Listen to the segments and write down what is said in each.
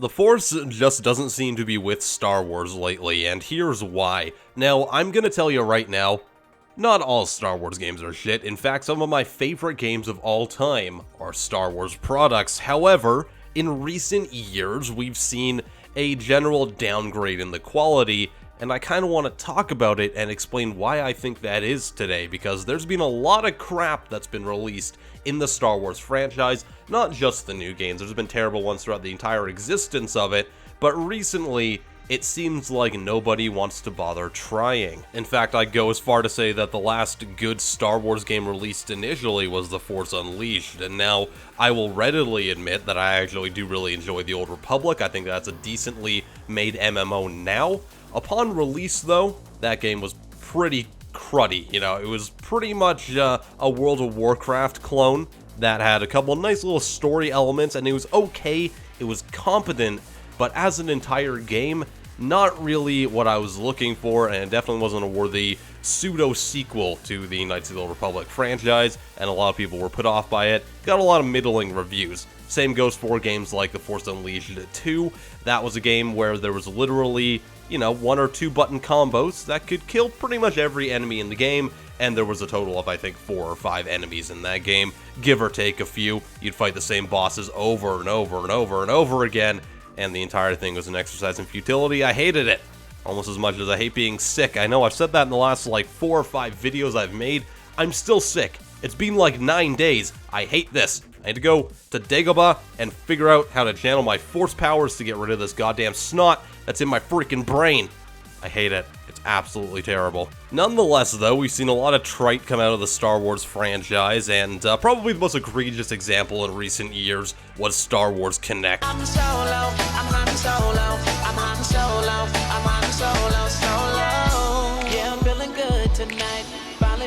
The Force just doesn't seem to be with Star Wars lately, and here's why. Now, I'm gonna tell you right now, not all Star Wars games are shit. In fact, some of my favorite games of all time are Star Wars products. However, in recent years, we've seen a general downgrade in the quality, and I kind of want to talk about it and explain why I think that is today, because there's been a lot of crap that's been released in the Star Wars franchise, not just the new games. There's been terrible ones throughout the entire existence of it, but recently, it seems like nobody wants to bother trying. In fact, I'd go as far to say that the last good Star Wars game released initially was The Force Unleashed, and now I will readily admit that I actually do really enjoy The Old Republic. I think that's a decently made MMO now. Upon release, though, that game was pretty cruddy. You know, it was pretty much a World of Warcraft clone that had a couple of nice little story elements, and it was okay, it was competent, but as an entire game, not really what I was looking for, and it definitely wasn't a worthy pseudo-sequel to the Knights of the Old Republic franchise, and a lot of people were put off by it. Got a lot of middling reviews. Same goes for games like The Force Unleashed 2. That was a game where there was literally, you know, 1 or 2 button combos that could kill pretty much every enemy in the game, and there was a total of, I think, 4 or 5 enemies in that game, give or take a few. You'd fight the same bosses over and over and over and over again, and the entire thing was an exercise in futility. I hated it, almost as much as I hate being sick. I know I've said that in the last, like, 4 or 5 videos I've made. I'm still sick. It's been like 9 days. I hate this. I need to go to Dagobah and figure out how to channel my force powers to get rid of this goddamn snot that's in my freaking brain. I hate it. It's absolutely terrible. Nonetheless, though, we've seen a lot of trite come out of the Star Wars franchise, and probably the most egregious example in recent years was Star Wars Kinect. I'm solo, I'm solo, I'm solo, I'm solo, solo. Yeah, I'm feeling good tonight. Finally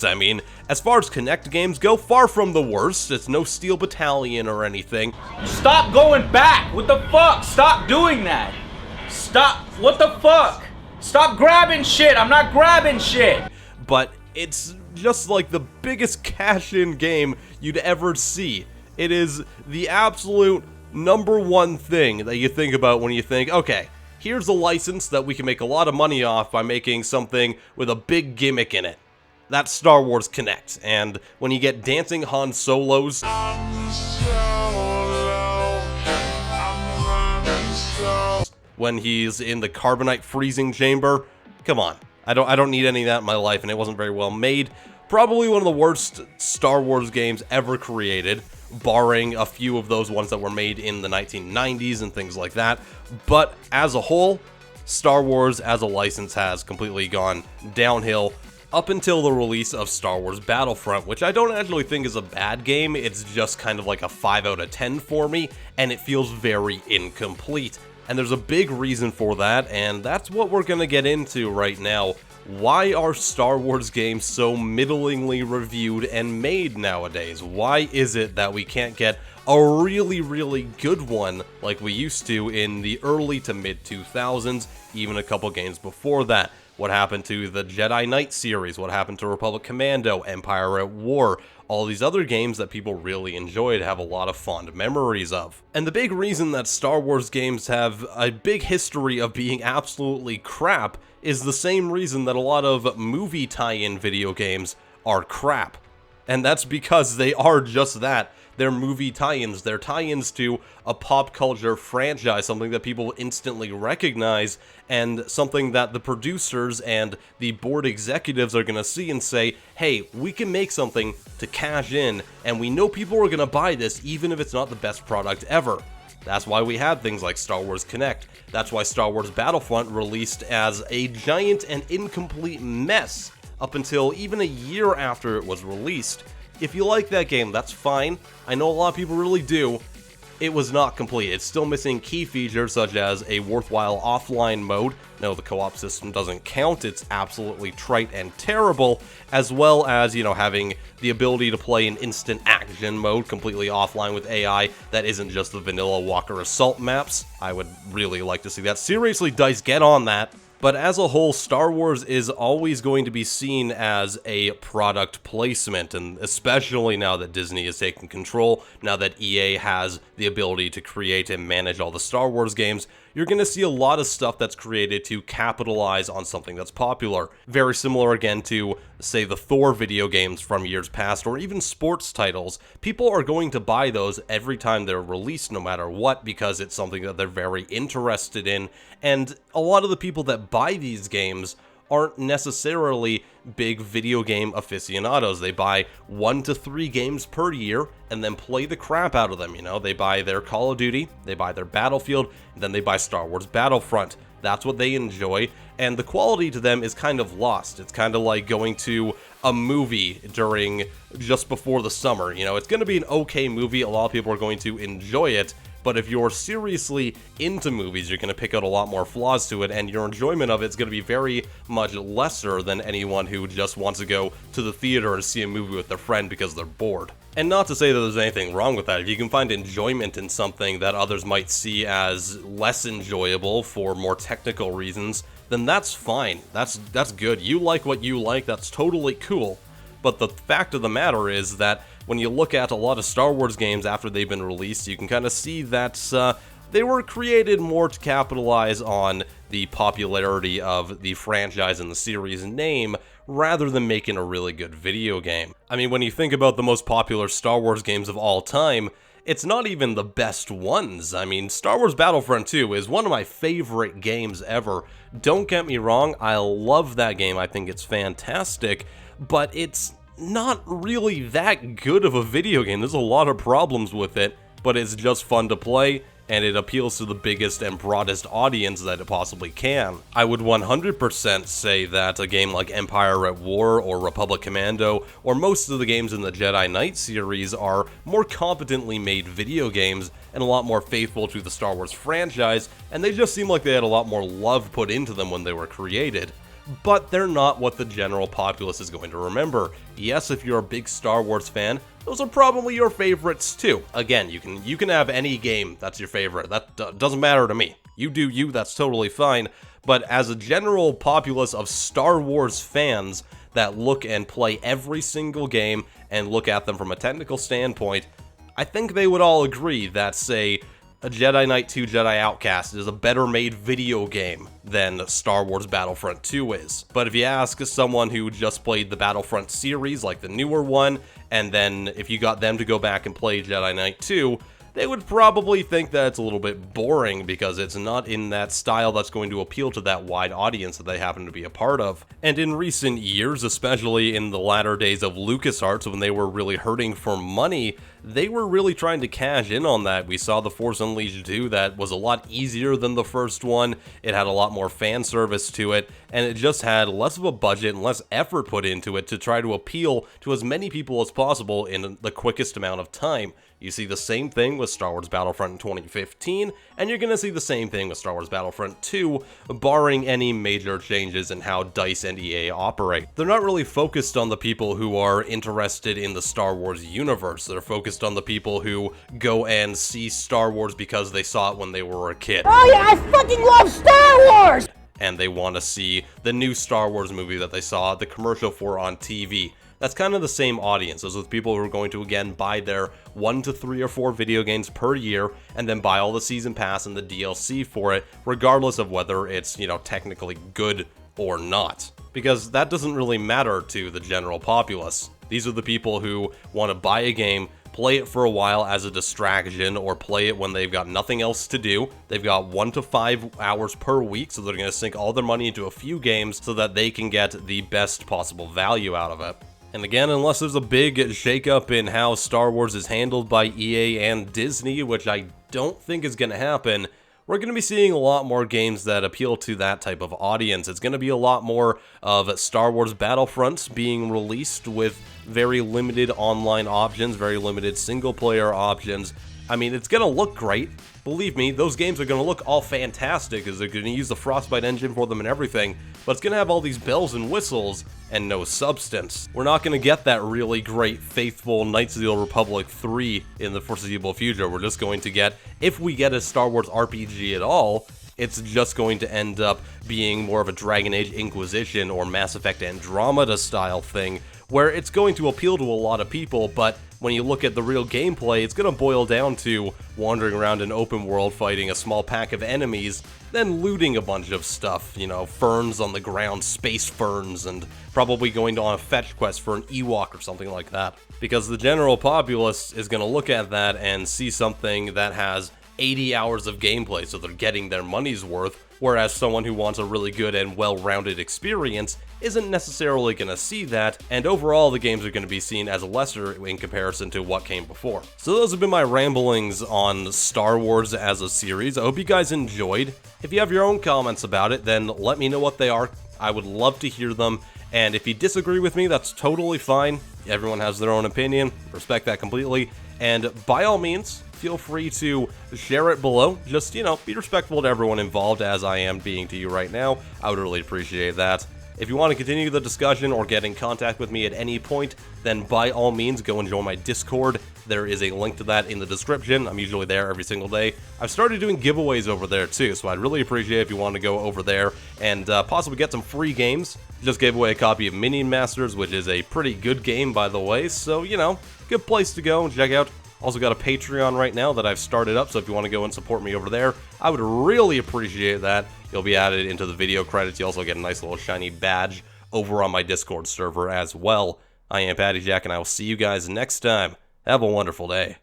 I mean, as far as Kinect games go, far from the worst. It's no Steel Battalion or anything. Stop going back! What the fuck? Stop doing that! Stop! What the fuck? Stop grabbing shit! I'm not grabbing shit! But it's just like the biggest cash-in game you'd ever see. It is the absolute #1 thing that you think about when you think, okay, here's a license that we can make a lot of money off by making something with a big gimmick in it. That's Star Wars Kinect, and when you get dancing Han Solos, when he's in the carbonite freezing chamber, come on, I don't need any of that in my life, and it wasn't very well made. Probably one of the worst Star Wars games ever created, barring a few of those ones that were made in the 1990s and things like that. But as a whole, Star Wars as a license has completely gone downhill up until the release of Star Wars Battlefront, which I don't actually think is a bad game. It's just kind of like a 5 out of 10 for me, and it feels very incomplete. And there's a big reason for that, and that's what we're gonna get into right now. Why are Star Wars games so middlingly reviewed and made nowadays? Why is it that we can't get a really, really good one like we used to in the early to mid 2000s, even a couple games before that? What happened to the Jedi Knight series? What happened to Republic Commando, Empire at War? All these other games that people really enjoyed, have a lot of fond memories of. And the big reason that Star Wars games have a big history of being absolutely crap is the same reason that a lot of movie tie-in video games are crap. And that's because they are just that. They're movie tie-ins. They're tie-ins to a pop culture franchise, something that people instantly recognize, and something that the producers and the board executives are going to see and say, hey, we can make something to cash in, and we know people are going to buy this even if it's not the best product ever. That's why we had things like Star Wars Kinect. That's why Star Wars Battlefront released as a giant and incomplete mess up until even a year after it was released. If you like that game, that's fine. I know a lot of people really do. It was not complete. It's still missing key features such as a worthwhile offline mode. No, the co-op system doesn't count. It's absolutely trite and terrible, as well as, you know, having the ability to play in instant action mode completely offline with AI that isn't just the vanilla Walker Assault maps. I would really like to see that. Seriously, DICE, get on that. But as a whole, Star Wars is always going to be seen as a product placement, and especially now that Disney is taking control, now that EA has the ability to create and manage all the Star Wars games, you're going to see a lot of stuff that's created to capitalize on something that's popular. Very similar again to, say, the Thor video games from years past, or even sports titles. People are going to buy those every time they're released, no matter what, because it's something that they're very interested in, and a lot of the people that buy these games aren't necessarily big video game aficionados. They buy 1 to 3 games per year and then play the crap out of them, you know? They buy their Call of Duty, they buy their Battlefield, and then they buy Star Wars Battlefront. That's what they enjoy, and the quality to them is kind of lost. It's kind of like going to a movie during just before the summer, you know? It's going to be an okay movie, a lot of people are going to enjoy it, but if you're seriously into movies, you're going to pick out a lot more flaws to it, and your enjoyment of it is going to be very much lesser than anyone who just wants to go to the theater and see a movie with their friend because they're bored. And not to say that there's anything wrong with that. If you can find enjoyment in something that others might see as less enjoyable for more technical reasons, then that's fine. That's good. You like what you like, that's totally cool. But the fact of the matter is that when you look at a lot of Star Wars games after they've been released, you can kind of see that they were created more to capitalize on the popularity of the franchise and the series name, rather than making a really good video game. I mean, when you think about the most popular Star Wars games of all time, it's not even the best ones. I mean, Star Wars Battlefront 2 is one of my favorite games ever. Don't get me wrong, I love that game, I think it's fantastic, but it's not really that good of a video game. There's a lot of problems with it, but it's just fun to play, and it appeals to the biggest and broadest audience that it possibly can. I would 100% say that a game like Empire at War or Republic Commando, or most of the games in the Jedi Knight series, are more competently made video games and a lot more faithful to the Star Wars franchise, and they just seem like they had a lot more love put into them when they were created. But they're not what the general populace is going to remember. Yes, if you're a big Star Wars fan, those are probably your favorites too. Again, you can have any game that's your favorite. That doesn't matter to me. You do you, that's totally fine. But as a general populace of Star Wars fans that look and play every single game and look at them from a technical standpoint, I think they would all agree that, say, a Jedi Knight 2 Jedi Outcast is a better made video game than Star Wars Battlefront 2 is. But if you ask someone who just played the Battlefront series, like the newer one, and then if you got them to go back and play Jedi Knight 2, they would probably think that it's a little bit boring because it's not in that style that's going to appeal to that wide audience that they happen to be a part of. And in recent years, especially in the latter days of LucasArts when they were really hurting for money, they were really trying to cash in on that. We saw The Force Unleashed 2 that was a lot easier than the first one, it had a lot more fan service to it, and it just had less of a budget and less effort put into it to try to appeal to as many people as possible in the quickest amount of time. You see the same thing with Star Wars Battlefront in 2015, and you're going to see the same thing with Star Wars Battlefront 2, barring any major changes in how DICE and EA operate. They're not really focused on the people who are interested in the Star Wars universe. They're focused on the people who go and see Star Wars because they saw it when they were a kid. Oh yeah, I fucking love Star Wars! And they want to see the new Star Wars movie that they saw the commercial for on TV. That's kind of the same audience. Those are the people who are going to, again, buy their 1 to 3 or 4 video games per year and then buy all the season pass and the DLC for it, regardless of whether it's, you know, technically good or not. Because that doesn't really matter to the general populace. These are the people who want to buy a game, play it for a while as a distraction, or play it when they've got nothing else to do. They've got 1 to 5 hours per week, so they're going to sink all their money into a few games so that they can get the best possible value out of it. And again, unless there's a big shakeup in how Star Wars is handled by EA and Disney, which I don't think is going to happen, we're going to be seeing a lot more games that appeal to that type of audience. It's going to be a lot more of Star Wars Battlefronts being released with very limited online options, very limited single-player options. I mean, it's going to look great. Believe me, those games are going to look all fantastic because they're going to use the Frostbite engine for them and everything, but it's going to have all these bells and whistles and no substance. We're not going to get that really great, faithful Knights of the Old Republic 3 in the foreseeable future. We're just going to get, if we get a Star Wars RPG at all, it's just going to end up being more of a Dragon Age Inquisition or Mass Effect Andromeda style thing, where it's going to appeal to a lot of people, but when you look at the real gameplay, it's going to boil down to wandering around an open world fighting a small pack of enemies, then looting a bunch of stuff, you know, ferns on the ground, space ferns, and probably going on a fetch quest for an Ewok or something like that. Because the general populace is going to look at that and see something that has 80 hours of gameplay, so they're getting their money's worth, whereas someone who wants a really good and well-rounded experience isn't necessarily going to see that, and overall the games are going to be seen as lesser in comparison to what came before. So those have been my ramblings on Star Wars as a series. I hope you guys enjoyed. If you have your own comments about it, then let me know what they are. I would love to hear them, and if you disagree with me, that's totally fine. Everyone has their own opinion, respect that completely, and by all means, feel free to share it below. Just, you know, be respectful to everyone involved, as I am being to you right now. I would really appreciate that. If you want to continue the discussion or get in contact with me at any point, then by all means go and join my Discord. There is a link to that in the description. I'm usually there every single day. I've started doing giveaways over there too, so I'd really appreciate if you want to go over there and possibly get some free games. Just gave away a copy of Minion Masters, which is a pretty good game, by the way, so, you know, good place to go and check out. Also got a Patreon right now that I've started up, so if you want to go and support me over there, I would really appreciate that. You'll be added into the video credits. You also get a nice little shiny badge over on my Discord server as well. I am PattyJack, and I will see you guys next time. Have a wonderful day.